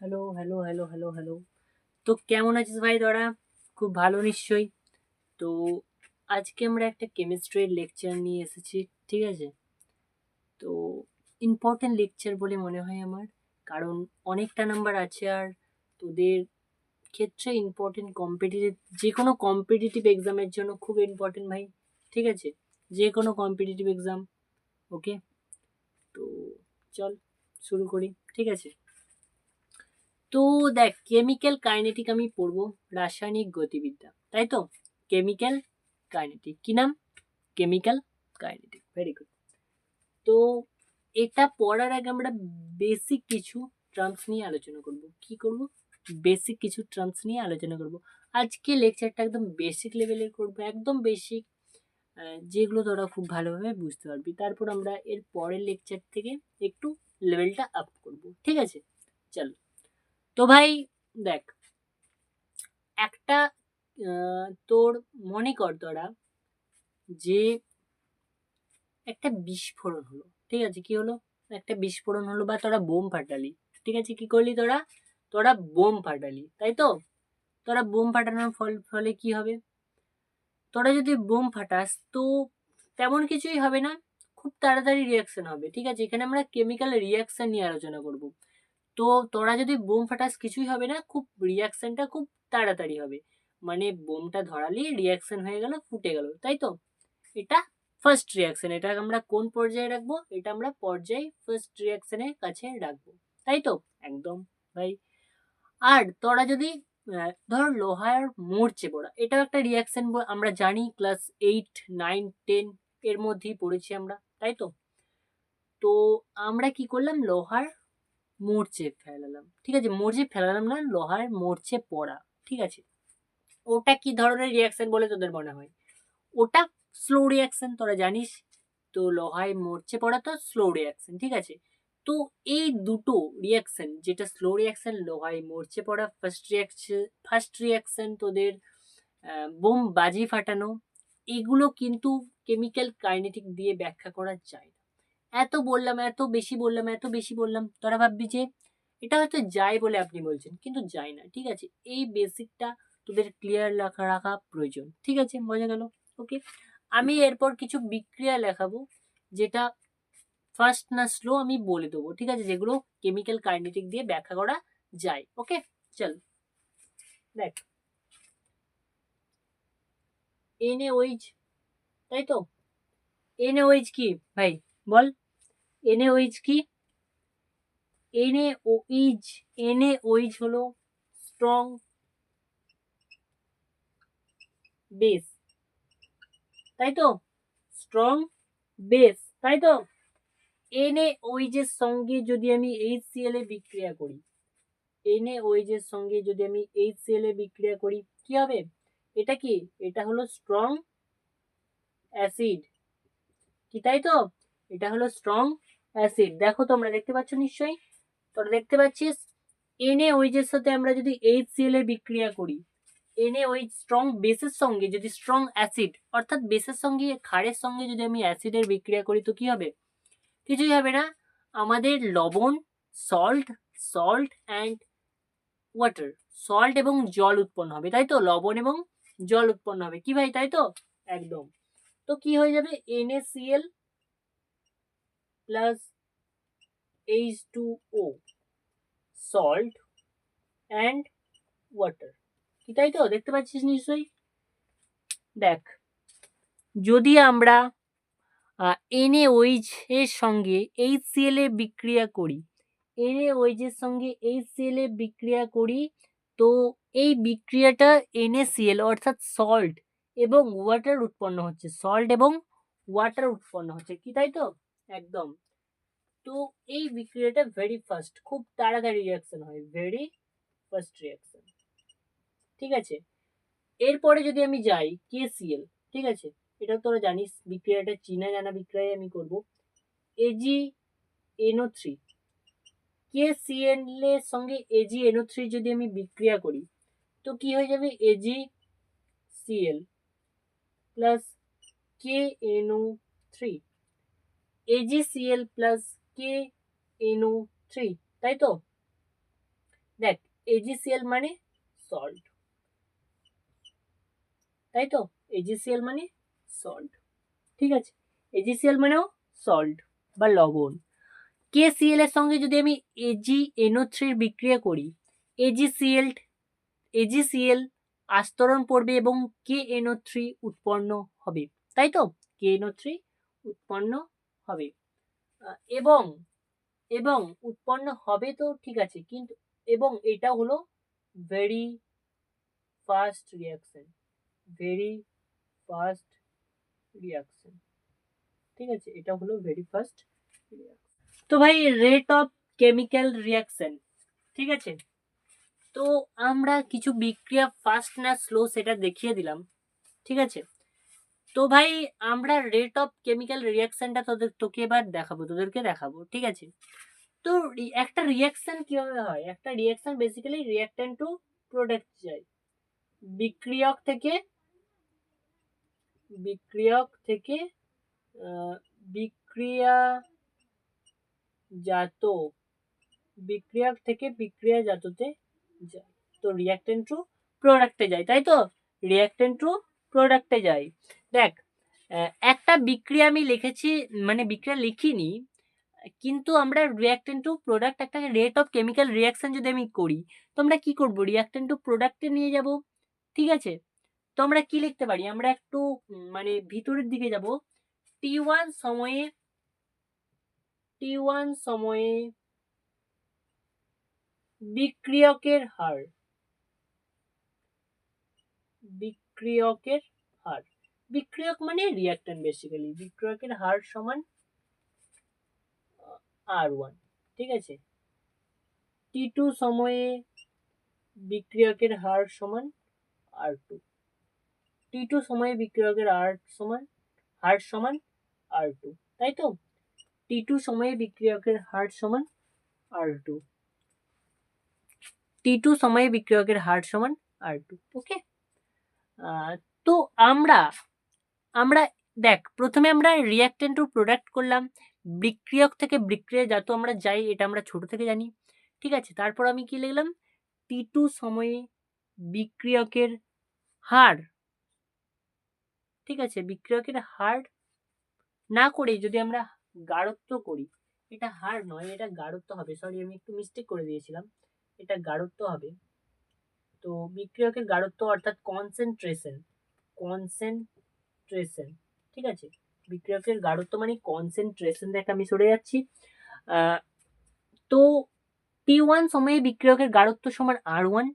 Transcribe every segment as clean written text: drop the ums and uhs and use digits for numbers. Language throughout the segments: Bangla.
Hello, hello, hello, hello, hello. তো কেমন আছিস ভাই তোরা? খুব ভালো নিশ্চয়ই? তো আজকে আমরা একটা কেমিস্ট্রির লেকচার নিয়ে এসেছি, ঠিক আছে? তো ইম্পর্টেন্ট লেকচার বলে মনে হয় আমার, কারণ অনেকটা নাম্বার আছে আর তোদের ক্ষেত্রে ইম্পর্টেন্ট কম্পিটিটিভ যে কোনো কম্পিটিটিভ এক্সামের জন্য খুব ইম্পর্টেন্ট ভাই, ঠিক আছে? যে কোনো কম্পিটিটিভ এক্সাম, ওকে? তো চল শুরু করি, ঠিক আছে? তো দেখ, কেমিক্যাল কাইনেটিক আমি পড়বো, রাসায়নিক গতিবিদ্যা, তাই তো? কেমিক্যাল কাইনেটিক, কি নাম? Chemical kinetic, very good. তো এটা পড়ার আগে আমরা বেসিক কিছু টার্মস নিয়ে আলোচনা করব। কি করব? বেসিক কিছু টার্মস নিয়ে আলোচনা করব। আজকে লেকচারটা একদম বেসিক লেভেলের করব, একদম বেসিক, যেগুলো তোরা খুব ভালোভাবে বুঝতে পারবি। তারপর আমরা এর পরের লেকচার থেকে একটু লেভেলটা আপ করব, ঠিক আছে? চল। তো ভাই দেখ, একটা তোর মনে কর তোরা যে একটা বিস্ফোরণ হলো, ঠিক আছে? কি হলো? একটা বিস্ফোরণ হলো, বা তোরা বোম ফাটালি, ঠিক আছে? কি করলি তোরা? তোরা বোম ফাটালি, তাই তো? তোরা বোম ফাটানোর ফলে কি হবে? তোরা যদি বোম ফাটাস তো তেমন কিছুই হবে না, খুব তাড়াতাড়ি রিয়াকশন হবে, ঠিক আছে? এখানে আমরা কেমিক্যাল রিয়াকশন নিয়ে আলোচনা করব। তো তোরা যদি বোম ফাটাস কিছুই হবে না, খুব রিয়াকশনটা খুব তাড়াতাড়ি হবে, মানে বোমটা ধরালি রিয়াকশন হয়ে গেল, ফুটে গেল, তাই তো? এটা ফার্স্ট রিয়াকশন। এটা আমরা কোন পর্যায়ে রাখবো? এটা আমরা পর্যায় ফার্স্ট রিয়াকশনের কাছে রাখবো, তাই তো? একদম ভাই। আর তোরা যদি ধর লোহার মরচে পড়া, এটাও একটা রিয়াকশন, আমরা জানি ক্লাস 8, 9, 10 এর মধ্যেই পড়েছি আমরা, তাই তো? তো আমরা কি করলাম? লোহার মরচে ফেলালাম, ঠিক আছে? মরচে ফেলালাম না, লোহার মরচে পড়া, ঠিক আছে? ওটা কি ধরনের রিয়াকশন বলে তোদের মনে হয়? ওটা স্লো রিয়াকশন, তোরা জানিস তো। লোহায় মরচে পড়া তো স্লো রিয়াকশন, ঠিক আছে? তো এই দুটো রিয়াকশন, যেটা স্লো রিয়াকশন লোহায় মরচে পড়া, ফার্স্ট রিয়াকশন তোদের বোম বাজি ফাটানো, এগুলো কিন্তু কেমিক্যাল কাইনেটিক দিয়ে ব্যাখ্যা করা যায় না। এত বললাম, এত বেশি বললাম, এত বেশি বললাম, তোরা ভাববি যে এটা হয়তো যায় বলে আপনি বলছেন, কিন্তু যায় না, ঠিক আছে? এই বেসিকটা তোদের ক্লিয়ার রাখা প্রয়োজন, ঠিক আছে? বোঝা গেল? ওকে। আমি এরপর কিছু বিক্রিয়া লেখাবো, যেটা ফার্স্ট না স্লো আমি বলে দেবো, ঠিক আছে? যেগুলো কেমিক্যাল কাইনেটিক দিয়ে ব্যাখ্যা করা যায়, ওকে? চল দেখ, NaOH, তাই তো? NaOH কি ভাই, বল? NaOH কি? NaOH, NaOH হলো স্ট্রং বেস, তাই তো? স্ট্রং বেস, তাই তো? NaOH এর সঙ্গে যদি আমি HCl এ বিক্রিয়া করি, NaOH এর সঙ্গে যদি আমি HCl এ বিক্রিয়া করি, কি হবে? এটা কি? এটা হলো স্ট্রং অ্যাসিড, কি তাই তো? এটা হলো স্ট্রং অ্যাসিড। দেখো তোমরা দেখতে পাচ্ছ নিশ্চয়ই, তোরা দেখতে পাচ্ছিস? NaOH এর সাথে আমরা যদি HCl এর বিক্রিয়া করি, NaOH স্ট্রং বেসের সঙ্গে যদি স্ট্রং অ্যাসিড, অর্থাৎ বেসের সঙ্গে ক্ষারের সঙ্গে যদি আমি অ্যাসিডের বিক্রিয়া করি, তো কি হবে? কিছুই হবে না। আমাদের লবণ, salt, salt and water, salt এবং জল উৎপন্ন হবে, তাই তো? লবণ এবং জল উৎপন্ন হবে, কি ভাই, তাই তো? একদম। তো কি হয়ে যাবে? NaCl plus H2O, salt and water, কি তাই তো? দেখতে পাচ্ছিস নিশ্চয়ই? দেখ, যদি আমরা NaOH এর সঙ্গে HCl এর বিক্রিয়া করি, NaOH এর সঙ্গে HCl এর বিক্রিয়া করি, তো এই বিক্রিয়াটা NaCl অর্থাৎ সল্ট এবং ওয়াটার উৎপন্ন হচ্ছে, সল্ট এবং ওয়াটার উৎপন্ন হচ্ছে, কি তাই তো? একদম। তো এই বিক্রিয়াটা ভেরি ফাস্ট, খুব তাড়াতাড়ি রিয়াকশন হয়, ভেরি ফাস্ট রিয়াকশন, ঠিক আছে? এরপরে যদি আমি যাই KCl, ঠিক আছে? এটা তোরা জানিস, বিক্রিয়াটা চীনা জানা বিক্রিয়া আমি করব। AgNO3, KCl এর সঙ্গে AgNO3 যদি আমি বিক্রিয়া করি, তো কি হয়ে যাবে? AgCl plus KNO3, AgCl plus KNO3, তাই তো? দেখ AgCl মানে সল্ট, তাই তো, AgCl মানে সল্ট, ঠিক আছে, AgCl মানেও সল্ট বা লবণ। KCl এর সঙ্গে যদি আমি AgNO3 বিক্রিয়া করি, AgCl AgCl আস্তরণ পড়বে এবং KNO3 উৎপন্ন হবে, তাই তো, KNO3 উৎপন্ন হবে। এবং এবং উৎপন্ন হবে তো ঠিক আছে, কিন্তু এবং এটা হলো very fast reaction, very fast reaction, ঠিক আছে, এটা হলো ভেরি ফাস্ট রিয়াকশন। তো ভাই রেট অফ কেমিক্যাল রিয়াকশন, ঠিক আছে, তো আমরা কিছু বিক্রিয়া ফাস্ট না স্লো সেটা দেখিয়ে দিলাম, ঠিক আছে। তো ভাই আমরা রেট অফ কেমিক্যাল রিয়াকশনটা তোকে এবার দেখাবো, তোদেরকে দেখাবো, ঠিক আছে। তো একটা রিয়াকশন কিভাবে হয়, একটা reaction basically reactant to product যায়, বিক্রিয়ক থেকে বিক্রিয়াজাত, বিক্রিয়ক থেকে বিক্রিয়াজাততে যায়, তো রিয়াক্ট্যান্ট টু প্রোডাক্টে যায়, তাই তো, রিয়াক্ট্যান্ট টু প্রোডাক্টে যায়। দেখ একটা বিক্রিয়া আমি লিখেছি, মানে বিক্রিয়া লিখিনি, কিন্তু আমরা রিয়াক্ট্যান্ট টু প্রোডাক্ট একটা রেট অফ কেমিক্যাল রিয়াকশন যদি আমি করি, তো আমরা কি করব, রিয়াক্ট্যান্ট টু প্রোডাক্টে নিয়ে যাব, ঠিক আছে। তো আমরা কি লিখতে পারি, আমরা একটু মানে ভিতরের দিকে যাব, T1 সময়ে বিক্রিয়কের হার, বিক্রিয়কের হার, বিক্রিয়ক মানে রিয়াক্ট্যান্ট বেসিক্যালি, বিক্রিয়কের হার সমান R1, ঠিক আছে। T2 সময়ে বিক্রিয়কের হার সমান R2, T2 সময়ে বিক্রিয়কের হার সমান R2, তাই তো, T2 সময়ে বিক্রিয়কের হার সমান R2, T2 সময়ে বিক্রিয়কের হার সমান R2, ওকে। তো আমরা দেখ প্রথমে আমরা রিয়াক্ট্যান্ট টু প্রোডাক্ট করলাম, বিক্রিয়ক থেকে বিক্রিয়াজাত আমরা যাই, এটা আমরা ছোট থেকে জানি, ঠিক আছে। তারপর আমি কি লিখলাম, T2 সময়ে বিক্রিয়কের হার, ঠিক আছে, বিক্রিয়কের হার না করে যদি আমরা গাঢ়ত্ব করি, এটা হার নয়, এটা গাঢ়ত্ব হবে, সরি আমি একটু মিস্টেক করে দিয়েছিলাম, এটা গাঢ়ত্ব হবে। তো বিক্রিয়কের গাঢ়ত্ব অর্থাৎ কনসেন্ট্রেশন, ঠিক আছে, বিক্রিয়কের গাঢ়ত্ব মানে কনসেন্ট্রেশন, দেখ আমি সরে যাচ্ছি। তো T1 সময়ে বিক্রিয়কের গাঢ়ত্ব সমান R1,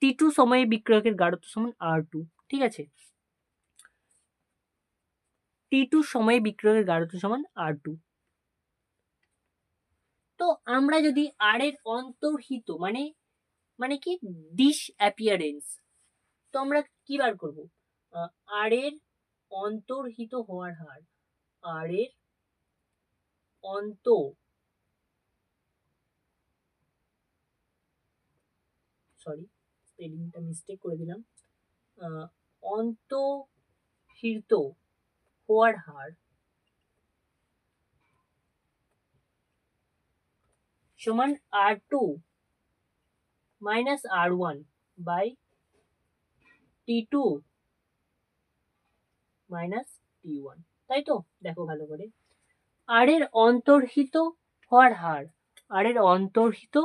T2 সময়ে বিক্রিয়কের গাঢ়ত্ব সমান R2, ঠিক আছে, T2 সময়ে বিক্রিয়কের গাঢ়ত্ব সমান R2। তো আমরা যদি R এর অন্তর্হিত মানে কি ডিস অ্যাপিয়ারেন্স, তো আমরা কি বার করব, R এর অন্তর্হিত হওয়ার হার, R এর সরি স্পেলিংটা মিস্টেক করে দিলাম, অন্তর্হিত হওয়ার হার সমান R2 minus R1 by T2 minus T1, তাই তো, দেখো ভালো করে, R এর অন্তর্হিত হওয়ার হার, R এর অন্তর্হিত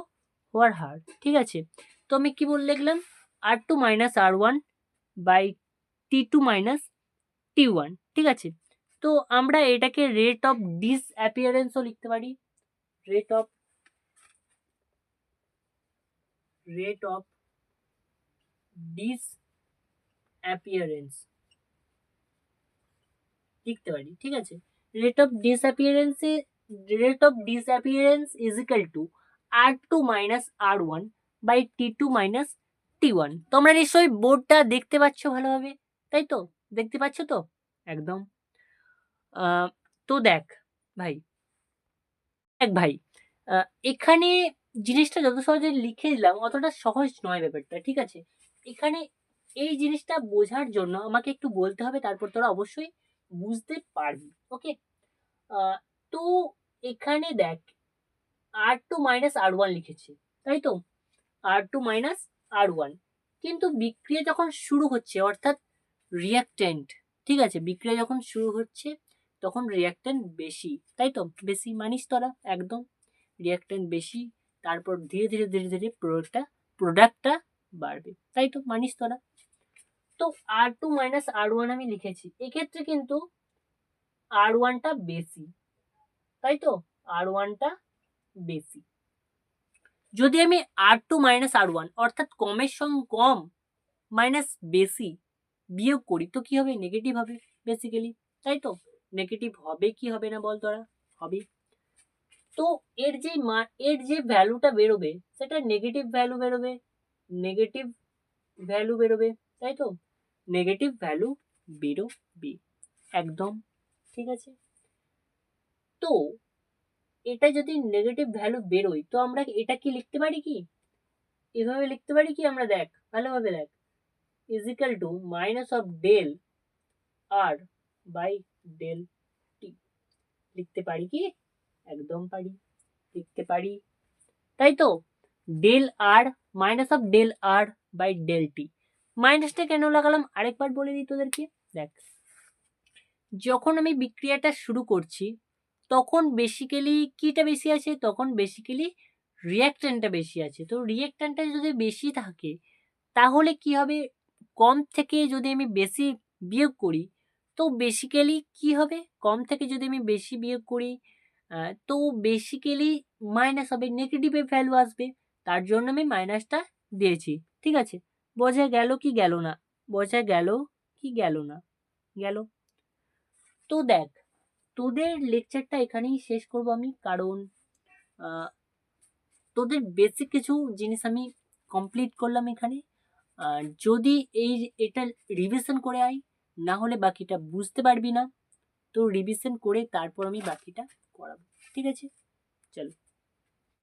হওয়ার হার, ঠিক আছে। তো আমি কি বলে লিখলাম, R2 minus R1 by T2 minus T1, ঠিক আছে। তো আমরা এটাকে রেট অফ ডিসঅ্যাপিয়ারেন্সও লিখতে পারি, রেট অফ ডিসঅ্যাপিয়ারেন্স লিখতে পারি, ঠিক আছে। Rate of disappearance is equal to R2 minus R1 by T2 minus T1। তোমরা নিশ্চয়ই বোর্ডটা দেখতে পাচ্ছ ভালোভাবে, তাই তো, দেখতে পাচ্ছ তো একদম। তো দেখ ভাই এখানে জিনিসটা যত সহজে লিখে দিলাম অতটা সহজ নয় ব্যাপারটা, ঠিক আছে। এখানে এই জিনিসটা বোঝার জন্য আমাকে একটু বলতে হবে, তারপর তোরা অবশ্যই বুঝতে পারবি, ওকে। তো এখানে দেখ R2 মাইনাস R1 লিখেছি, তাই তো, R2 মাইনাস R1, কিন্তু বিক্রিয়া যখন শুরু হচ্ছে অর্থাৎ রিয়াক্ট্যান্ট, ঠিক আছে, বিক্রিয়া যখন শুরু হচ্ছে তখন রিয়াক্ট্যান্ট বেশি, তাই তো, বেশি মানিস তোরা একদম, রিয়াক্ট্যান্ট বেশি, তারপর ধীরে ধীরে ধীরে ধীরে প্রোডাক্টটা বাড়বে, তাই তো, মানিস তোরা। তো R2 মাইনাস R1 আমি লিখেছি, এক্ষেত্রে কিন্তু R1টা বেশি, তাই তো, R1টা বেশি। যদি আমি R2 মাইনাস R1 অর্থাৎ কমের সঙ্গে কম মাইনাস বেশি বিয়োগ করি তো কি হবে, নেগেটিভ হবে বেসিক্যালি, তাই তো, নেগেটিভ হবে কি হবে না বল তোরা, হবে। তো এর যে ভ্যালুটা বেরোবে সেটা নেগেটিভ ভ্যালু বেরোবে, নেগেটিভ ভ্যালু বেরোবে, তাই তো, নেগেটিভ ভ্যালু বেরোবে একদম, ঠিক আছে। তো এটা যদি নেগেটিভ ভ্যালু বেরোয় তো আমরা এটা কি লিখতে পারি, কি এভাবে লিখতে পারি কি আমরা, দেখ ভালোভাবে দেখ, is equal to minus of del R by del T, লিখতে পারি কি, একদম পারি, লিখতে পারি, তাই তো, del R minus of del R by del T. মাইনাসটা কেন লাগালাম আরেকবার বলে দিই তোদেরকে, দেখ যখন আমি বিক্রিয়াটা শুরু করছি তখন বেসিক্যালি কিটা বেশি আছে, তখন বেসিক্যালি রিয়াক্ট্যান্টটা বেশি আছে। তো রিয়াক্ট্যান্টটা যদি বেশি থাকে তাহলে কি হবে, কম থেকে যদি আমি বেশি বিয়োগ করি তো বেসিক্যালি কি হবে, কম থেকে যদি আমি বেশি বিয়োগ করি তো বেসিক্যালি মাইনাস হবে, নেগেটিভের ভ্যালু আসবে, তার জন্য আমি মাইনাসটা দিয়েছি, ঠিক আছে। বোঝা গেল কি গেল না, বোঝা গেল কি গেল না, গেল। তো দেখ তোদের লেকচারটা এখানেই শেষ করব আমি, কারণ তোদের বেসিক কিছু জিনিস আমি কমপ্লিট করলাম এখানে। যদি এটা রিভিশন করে আই, না হলে বাকিটা বুঝতে পারবি না, তো রিভিশন করে তারপর আমি বাকিটা করাবো, ঠিক আছে, চলো।